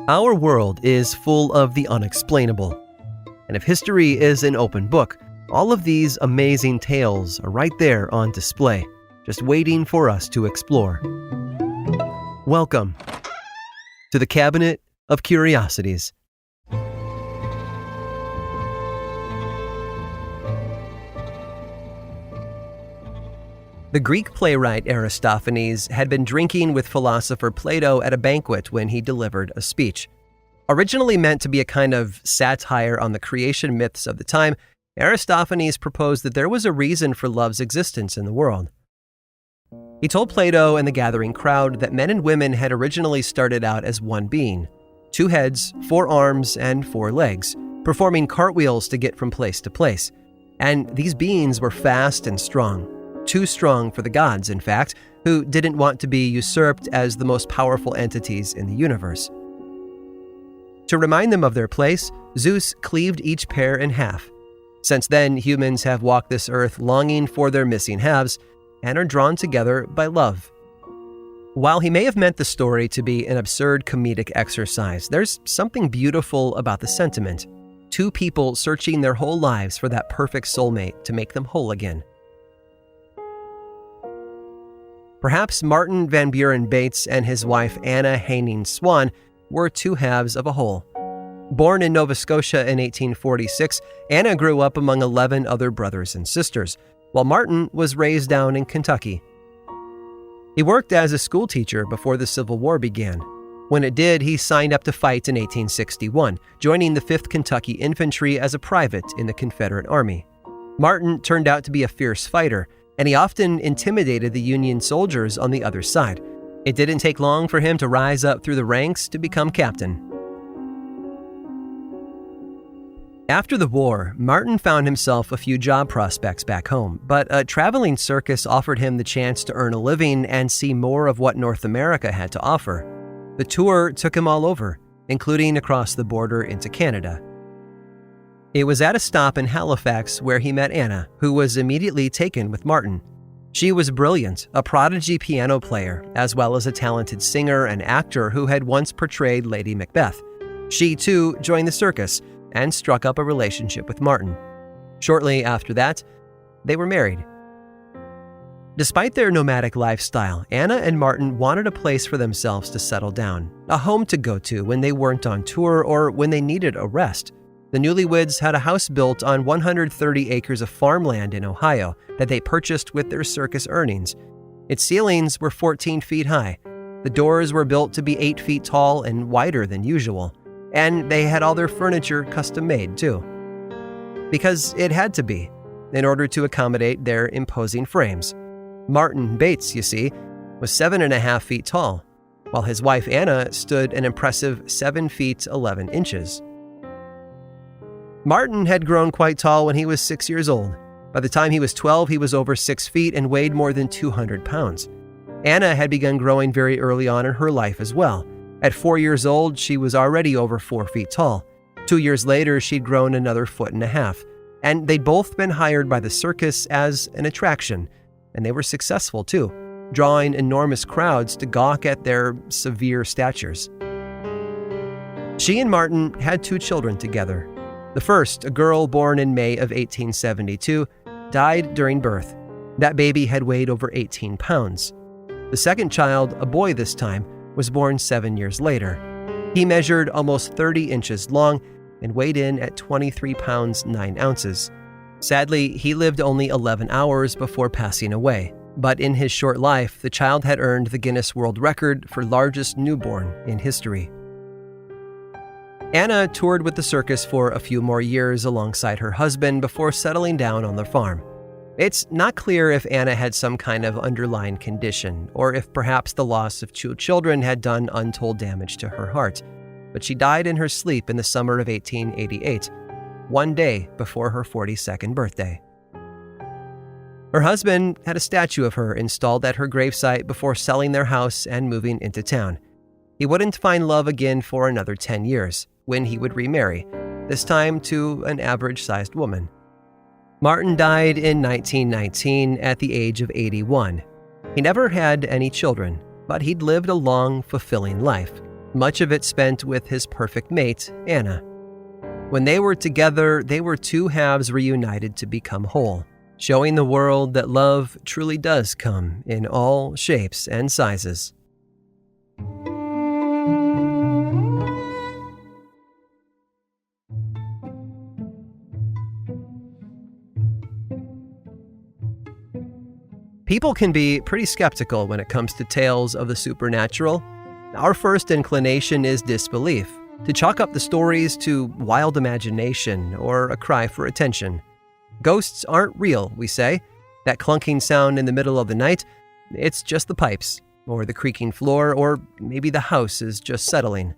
Our world is full of the unexplainable. And if history is an open book, all of these amazing tales are right there on display, just waiting for us to explore. Welcome to the Cabinet of Curiosities. The Greek playwright Aristophanes had been drinking with philosopher Plato at a banquet when he delivered a speech. Originally meant to be a kind of satire on the creation myths of the time, Aristophanes proposed that there was a reason for love's existence in the world. He told Plato and the gathering crowd that men and women had originally started out as one being, 2 heads, 4 arms, and 4 legs, performing cartwheels to get from place to place. And these beings were fast and strong. Too strong for the gods, in fact, who didn't want to be usurped as the most powerful entities in the universe. To remind them of their place, Zeus cleaved each pair in half. Since then, humans have walked this earth longing for their missing halves and are drawn together by love. While he may have meant the story to be an absurd comedic exercise, there's something beautiful about the sentiment. 2 people searching their whole lives for that perfect soulmate to make them whole again. Perhaps Martin Van Buren Bates and his wife Anna Haining Swan were 2 halves of a whole. Born in Nova Scotia in 1846, Anna grew up among 11 other brothers and sisters, while Martin was raised down in Kentucky. He worked as a school teacher before the Civil War began. When it did, he signed up to fight in 1861, joining the 5th Kentucky Infantry as a private in the Confederate Army. Martin turned out to be a fierce fighter, and he often intimidated the Union soldiers on the other side. It didn't take long for him to rise up through the ranks to become captain. After the war, Martin found himself a few job prospects back home, but a traveling circus offered him the chance to earn a living and see more of what North America had to offer. The tour took him all over, including across the border into Canada. It was at a stop in Halifax where he met Anna, who was immediately taken with Martin. She was brilliant, a prodigy piano player, as well as a talented singer and actor who had once portrayed Lady Macbeth. She, too, joined the circus and struck up a relationship with Martin. Shortly after that, they were married. Despite their nomadic lifestyle, Anna and Martin wanted a place for themselves to settle down, a home to go to when they weren't on tour or when they needed a rest. The newlyweds had a house built on 130 acres of farmland in Ohio that they purchased with their circus earnings. Its ceilings were 14 feet high. The doors were built to be 8 feet tall and wider than usual. And they had all their furniture custom made, too. Because it had to be, in order to accommodate their imposing frames. Martin Bates, you see, was 7.5 feet tall, while his wife Anna stood an impressive 7 feet 11 inches. Martin had grown quite tall when he was 6 years old. By the time he was 12, he was over 6 feet and weighed more than 200 pounds. Anna had begun growing very early on in her life as well. At 4 years old, she was already over 4 feet tall. 2 years later, she'd grown another 1.5 feet. And they'd both been hired by the circus as an attraction. And they were successful too, drawing enormous crowds to gawk at their severe statures. She and Martin had 2 children together. The first, a girl born in May of 1872, died during birth. That baby had weighed over 18 pounds. The second child, a boy this time, was born 7 years later. He measured almost 30 inches long and weighed in at 23 pounds 9 ounces. Sadly, he lived only 11 hours before passing away. But in his short life, the child had earned the Guinness World Record for largest newborn in history. Anna toured with the circus for a few more years alongside her husband before settling down on the farm. It's not clear if Anna had some kind of underlying condition, or if perhaps the loss of 2 children had done untold damage to her heart, but she died in her sleep in the summer of 1888, 1 day before her 42nd birthday. Her husband had a statue of her installed at her gravesite before selling their house and moving into town. He wouldn't find love again for another 10 years, when he would remarry, this time to an average-sized woman. Martin died in 1919 at the age of 81. He never had any children, but he'd lived a long, fulfilling life. much of it spent with his perfect mate, Anna. When they were together, they were two halves reunited to become whole, showing the world that love truly does come in all shapes and sizes. People can be pretty skeptical when it comes to tales of the supernatural. Our first inclination is disbelief, to chalk up the stories to wild imagination or a cry for attention. Ghosts aren't real, we say. That clunking sound in the middle of the night, it's just the pipes, or the creaking floor, or maybe the house is just settling.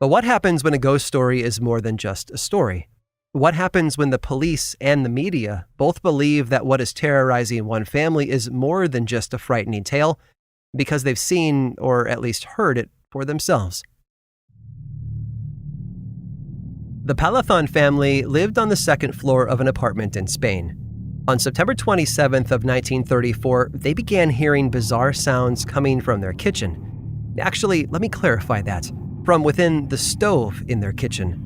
But what happens when a ghost story is more than just a story? What happens when the police and the media both believe that what is terrorizing one family is more than just a frightening tale because they've seen or at least heard it for themselves? The Palathon family lived on the second floor of an apartment in Spain. On September 27th of 1934, they began hearing bizarre sounds coming from their kitchen. Actually, let me clarify that. From within the stove in their kitchen.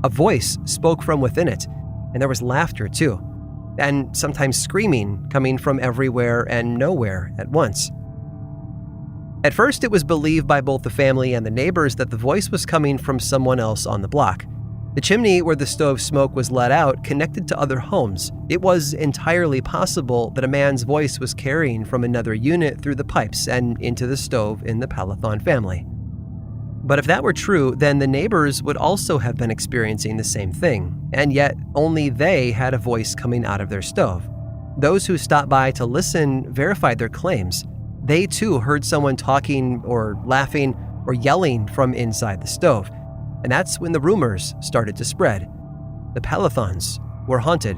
A voice spoke from within it, and there was laughter too, and sometimes screaming coming from everywhere and nowhere at once. At first, it was believed by both the family and the neighbors that the voice was coming from someone else on the block. The chimney where the stove smoke was let out connected to other homes. It was entirely possible that a man's voice was carrying from another unit through the pipes and into the stove in the Palathon family. But if that were true, then the neighbors would also have been experiencing the same thing, and yet only they had a voice coming out of their stove. Those who stopped by to listen verified their claims. They too heard someone talking or laughing or yelling from inside the stove, and that's when the rumors started to spread. The Palathons were haunted.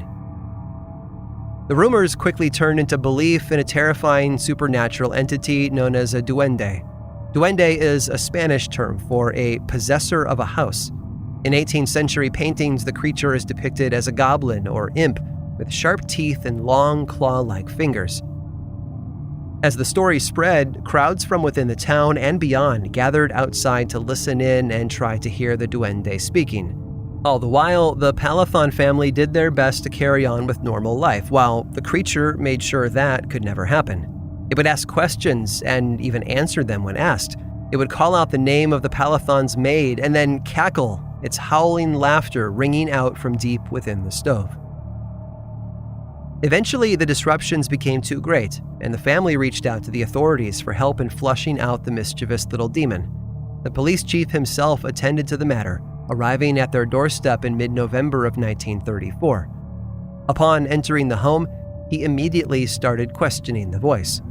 The rumors quickly turned into belief in a terrifying supernatural entity known as a duende. Duende is a Spanish term for a possessor of a house. In 18th century paintings, the creature is depicted as a goblin or imp with sharp teeth and long claw-like fingers. As the story spread, crowds from within the town and beyond gathered outside to listen in and try to hear the duende speaking. All the while, the Palathon family did their best to carry on with normal life, while the creature made sure that could never happen. It would ask questions and even answer them when asked. It would call out the name of the Palathon's maid and then cackle, its howling laughter ringing out from deep within the stove. Eventually, the disruptions became too great, and the family reached out to the authorities for help in flushing out the mischievous little demon. The police chief himself attended to the matter, arriving at their doorstep in mid-November of 1934. Upon entering the home, he immediately started questioning the voice.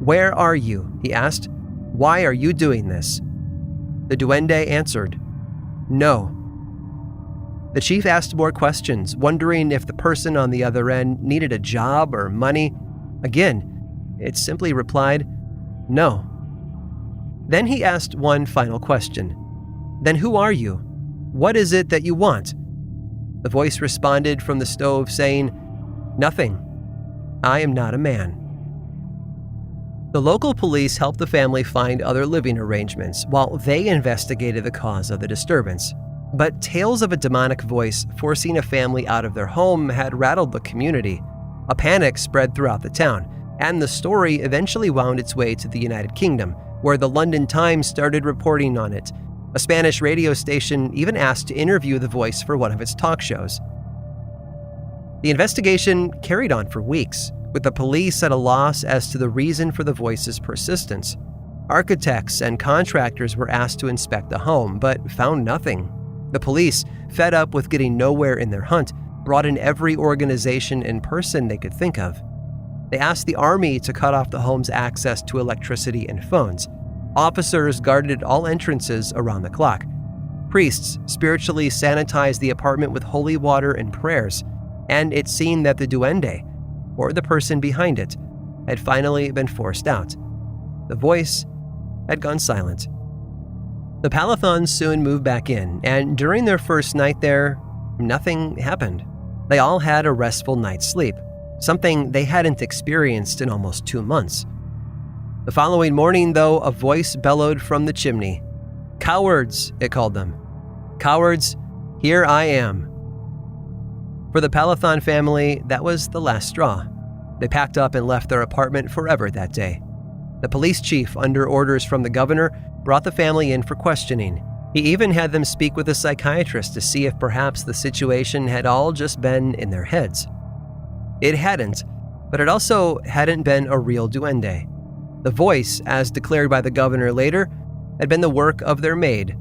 "Where are you?" he asked. "Why are you doing this?" The duende answered, "No." The chief asked more questions, wondering if the person on the other end needed a job or money. Again, it simply replied, "No." Then he asked one final question. "Then who are you? What is it that you want?" The voice responded from the stove saying, "Nothing. I am not a man." The local police helped the family find other living arrangements while they investigated the cause of the disturbance. But tales of a demonic voice forcing a family out of their home had rattled the community. A panic spread throughout the town, and the story eventually wound its way to the United Kingdom, where the London Times started reporting on it. A Spanish radio station even asked to interview the voice for one of its talk shows. The investigation carried on for weeks, with the police at a loss as to the reason for the voice's persistence. Architects and contractors were asked to inspect the home, but found nothing. The police, fed up with getting nowhere in their hunt, brought in every organization and person they could think of. They asked the army to cut off the home's access to electricity and phones. Officers guarded all entrances around the clock. Priests spiritually sanitized the apartment with holy water and prayers, and it seemed that the duende, or the person behind it, had finally been forced out. The voice had gone silent. The Palathons soon moved back in, and during their first night there, nothing happened. They all had a restful night's sleep, something they hadn't experienced in almost 2 months. The following morning, though, a voice bellowed from the chimney. "Cowards," it called them. "Cowards, here I am." For the Palathon family, that was the last straw. They packed up and left their apartment forever that day. The police chief, under orders from the governor, brought the family in for questioning. He even had them speak with a psychiatrist to see if perhaps the situation had all just been in their heads. It hadn't, but it also hadn't been a real duende. The voice, as declared by the governor later, had been the work of their maid.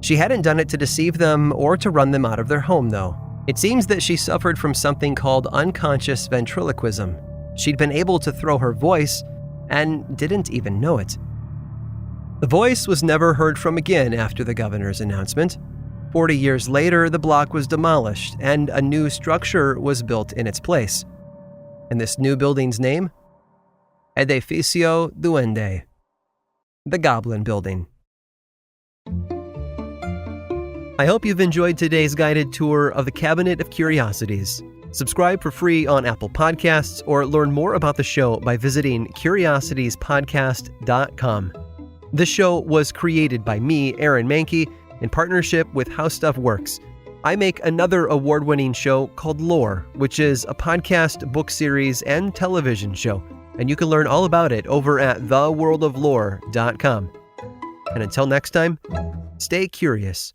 She hadn't done it to deceive them or to run them out of their home, though. It seems that she suffered from something called unconscious ventriloquism. She'd been able to throw her voice and didn't even know it. The voice was never heard from again after the governor's announcement. 40 years later, the block was demolished and a new structure was built in its place. And this new building's name? Edificio Duende, the Goblin Building. I hope you've enjoyed today's guided tour of the Cabinet of Curiosities. Subscribe for free on Apple Podcasts or learn more about the show by visiting curiositiespodcast.com. This show was created by me, Aaron Mahnke, in partnership with How Stuff Works. I make another award-winning show called Lore, which is a podcast, book series, and television show, and you can learn all about it over at theworldoflore.com. And until next time, stay curious.